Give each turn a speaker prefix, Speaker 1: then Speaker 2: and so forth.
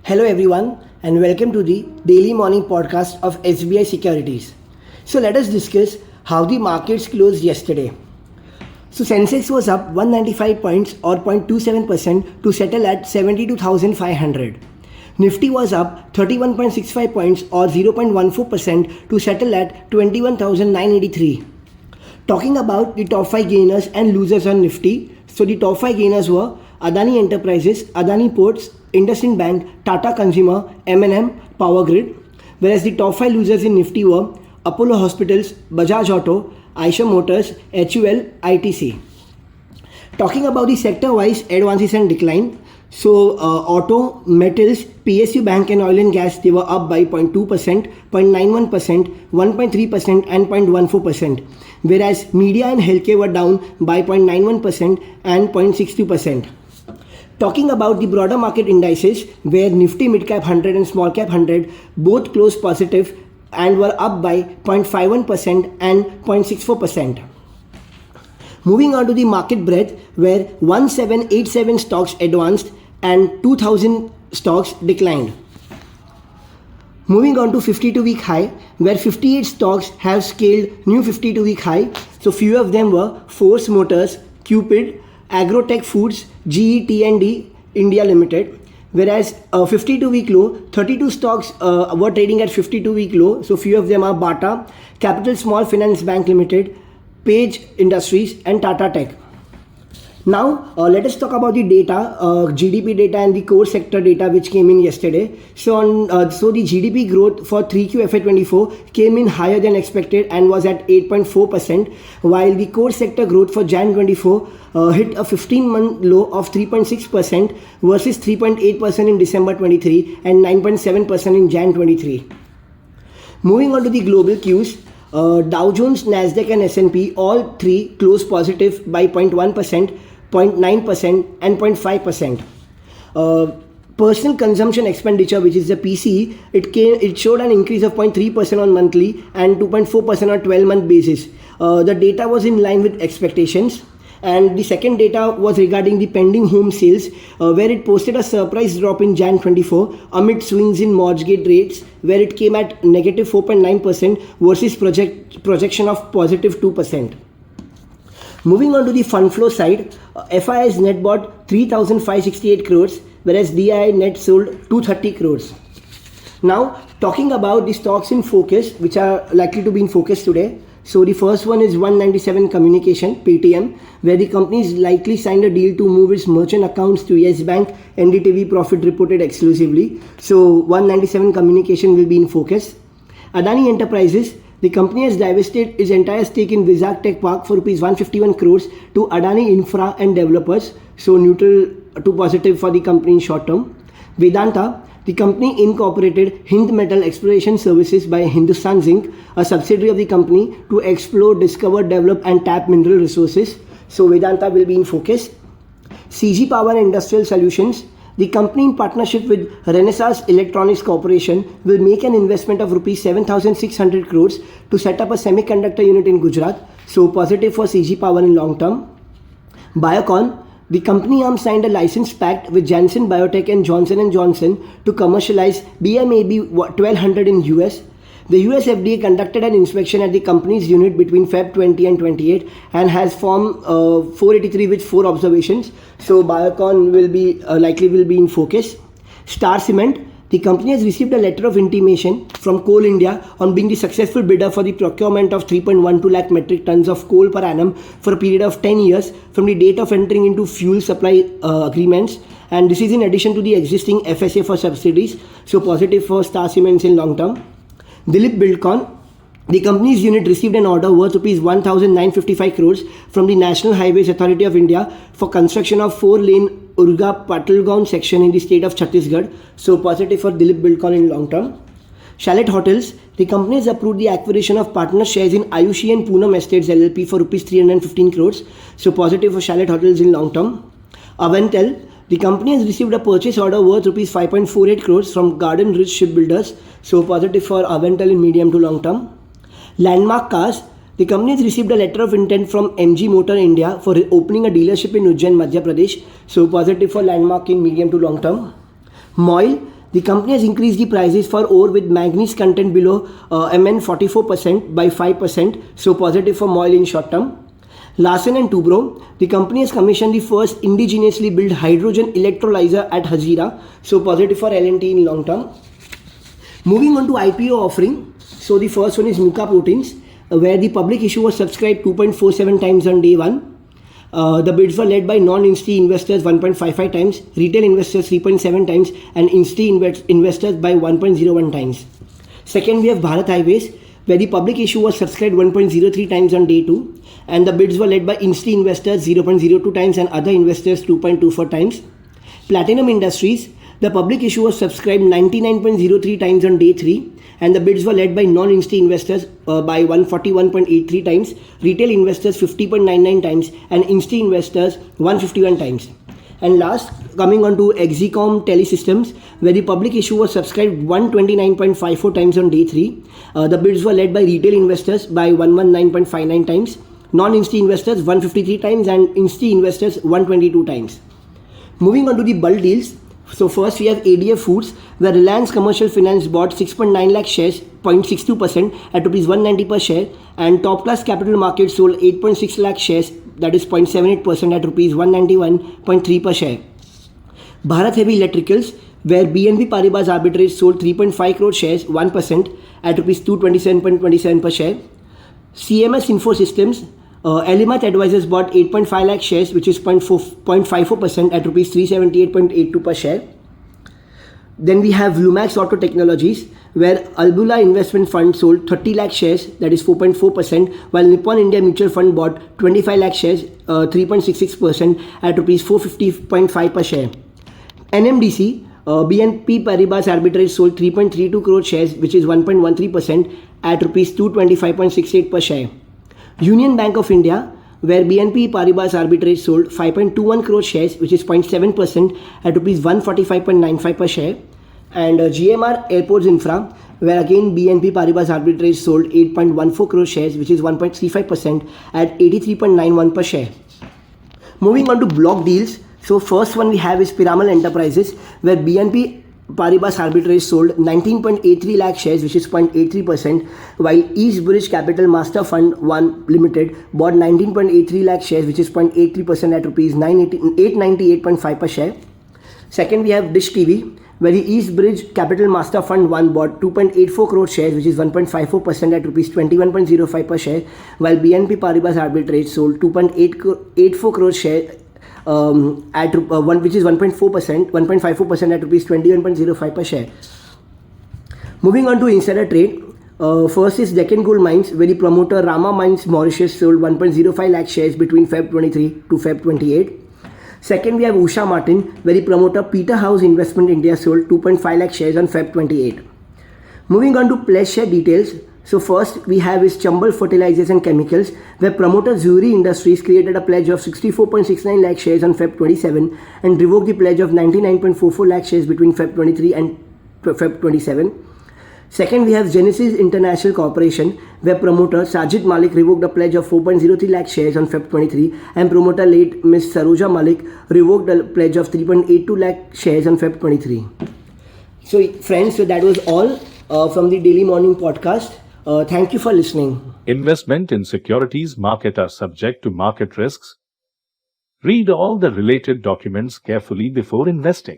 Speaker 1: Hello, everyone, and welcome to the daily morning podcast of SBI Securities. So, let us discuss how the markets closed yesterday. So, Sensex was up 195 points or 0.27% to settle at 72,500. Nifty was up 31.65 points or 0.14% to settle at 21,983. Talking about the top 5 gainers and losers on Nifty. So, the top 5 gainers were Adani Enterprises, Adani Ports, IndusInd Bank, Tata Consumer, M&M, Power Grid. Whereas the top 5 losers in Nifty were Apollo Hospitals, Bajaj Auto, Eicher Motors, HUL, ITC. Talking about the sector-wise advances and decline. So, auto, metals, PSU Bank and oil and gas, they were up by 0.2%, 0.91%, 1.3% and 0.14%. Whereas media and healthcare were down by 0.91% and 0.62%. Talking about the broader market indices, where Nifty Midcap 100 and Small Cap 100 both closed positive and were up by 0.51% and 0.64%. Moving on to the market breadth, where 1787 stocks advanced and 2000 stocks declined. Moving on to 52-week high, where 58 stocks have scaled new 52-week high. So few of them were Force Motors, Cupid, Agrotech Foods, GE T&D India Limited. Whereas 52-week low, 32 stocks were trading at 52-week low. So few of them are Bata, Capital Small Finance Bank Limited, Page Industries and Tata Tech. Now let us talk about the data, GDP data and the core sector data which came in yesterday. So the GDP growth for 3Q FY24 came in higher than expected and was at 8.4%, while the core sector growth for Jan 24 hit a 15-month low of 3.6% versus 3.8% in December 23 and 9.7% in Jan 23. Moving on to the global cues. Dow Jones, Nasdaq and S&P all three closed positive by 0.1%, 0.9% and 0.5%. Personal consumption expenditure, which is the PCE, it showed an increase of 0.3% on monthly and 2.4% on 12-month basis. The data was in line with expectations. And the second data was regarding the pending home sales, where it posted a surprise drop in Jan 24 amid swings in mortgage rates, where it came at negative 4.9% versus projection of positive 2%. Moving on to the fund flow side, FII's net bought 3,568 crores, whereas DII net sold 230 crores. Now, talking about the stocks in focus, which are likely to be in focus today. So the first one is 197 Communication, Paytm, where the company is likely signed a deal to move its merchant accounts to Yes Bank, NDTV profit reported exclusively. So 197 Communication will be in focus. Adani Enterprises, the company has divested its entire stake in Vizag Tech Park for Rs 151 crores to Adani Infra and Developers. So neutral to positive for the company in short term. Vedanta, the company incorporated Hind Metal Exploration Services by Hindustan Zinc, a subsidiary of the company, to explore, discover, develop and tap mineral resources. So Vedanta will be in focus. CG Power and Industrial Solutions, the company in partnership with Renesas Electronics Corporation will make an investment of Rs 7,600 crores to set up a semiconductor unit in Gujarat. So positive for CG Power in long term. Biocon, the company arm signed a license pact with Janssen Biotech and Johnson & Johnson to commercialize BMAB 1200 in US. The US FDA conducted an inspection at the company's unit between Feb 20 and 28 and has Form 483 with 4 observations. So Biocon will be likely be in focus. Star Cement, the company has received a letter of intimation from Coal India on being the successful bidder for the procurement of 3.12 lakh metric tons of coal per annum for a period of 10 years from the date of entering into fuel supply agreements. And this is in addition to the existing FSA for subsidies. So positive for Star Cements in long term. Dilip Buildcon, the company's unit received an order worth Rs 1,955 crores from the National Highways Authority of India for construction of 4-lane Urga Patalgaon section in the state of Chhattisgarh. So positive for Dilip Buildcon in long term. Chalet Hotels, the company has approved the acquisition of partner shares in Ayushi and Poonam Estates LLP for Rs 315 crores. So positive for Chalet Hotels in long term. Avantel, the company has received a purchase order worth Rs 5.48 crores from Garden Ridge Shipbuilders. So positive for Avantel in medium to long term. Landmark Cars, the company has received a letter of intent from MG Motor India for opening a dealership in Ujjain, Madhya Pradesh. So positive for Landmark in medium to long term. MOIL, The company has increased the prices for ore with manganese content below Mn 44% by 5%, so positive for MOIL in short term. Larsen and Toubro, the company has commissioned the first indigenously built hydrogen electrolyzer at Hazira, so positive for L&T in long term. Moving on to IPO offering, so the first one is Muka Proteins, where the public issue was subscribed 2.47 times on day 1. The bids were led by non-insti investors 1.55 times, retail investors 3.7 times, and insti investors by 1.01 times. Second, we have Bharat Highways, where the public issue was subscribed 1.03 times on day 2, and the bids were led by insti investors 0.02 times and other investors 2.24 times. Platinum Industries, the public issue was subscribed 99.03 times on day 3, and the bids were led by non-insti investors by 141.83 times, retail investors 50.99 times, and insti investors 151 times. And last, coming on to Exicom Telesystems, where the public issue was subscribed 129.54 times on day 3. The bids were led by retail investors by 119.59 times, non-insti investors 153 times, and insti investors 122 times. Moving on to the bulk deals. So first we have ADF Foods, where Reliance Commercial Finance bought 6.9 lakh shares, 0.62% at rupees 190 per share, and Top Class Capital Markets sold 8.6 lakh shares, that is 0.78% at rupees 191.3 per share. Bharat Heavy Electricals, where BNP Paribas Arbitrage sold 3.5 crore shares, 1% at rupees 227.27 per share. CMS Info Systems, Elimath Advisors bought 8.5 lakh shares, which is 0.54% at rupees 378.82 per share. Then we have Lumax Auto Technologies, where Albula Investment Fund sold 30 lakh shares, that is 4.4%, while Nippon India Mutual Fund bought 25 lakh shares, 3.66% at rupees 450.5 per share. NMDC, BNP Paribas Arbitrage sold 3.32 crore shares, which is 1.13% at rupees 225.68 per share. Union Bank of India, where BNP Paribas Arbitrage sold 5.21 crore shares, which is 0.7% at rupees 145.95 per share. And GMR Airports Infra, where again BNP Paribas Arbitrage sold 8.14 crore shares, which is 1.35% at 83.91 per share. Moving on to block deals. So first one we have is Piramal Enterprises, where BNP Paribas Arbitrage sold 19.83 lakh shares, which is 0.83%, while East Bridge Capital Master Fund 1 Limited bought 19.83 lakh shares, which is 0.83% at rupees 898.5 per share. Second, we have Dish TV, where the East Bridge Capital Master Fund 1 bought 2.84 crore shares, which is 1.54% at rupees 21.05 per share, while BNP Paribas Arbitrage sold 2.84 crore shares at which is 1.54% at rupees 21.05 per share. Moving on to insider trade. First is Deccan Gold Mines, where the promoter Rama Mines Mauritius sold 1.05 lakh shares between Feb 23 to Feb 28. Second, we have Usha Martin, where the promoter Peterhouse Investment India sold 2.5 lakh shares on Feb 28. Moving on to pledge share details. So first we have is Chambal Fertilizers and Chemicals, where promoter Zuri Industries created a pledge of 64.69 lakh shares on Feb 27 and revoked the pledge of 99.44 lakh shares between Feb 23 and Feb 27. Second, we have Genesis International Corporation, where promoter Sajid Malik revoked a pledge of 4.03 lakh shares on Feb 23 and promoter late Ms. Saroja Malik revoked a pledge of 3.82 lakh shares on Feb 23. So friends, so that was all from the Daily Morning Podcast. Thank you for listening.
Speaker 2: Investment in securities market are subject to market risks. Read all the related documents carefully before investing.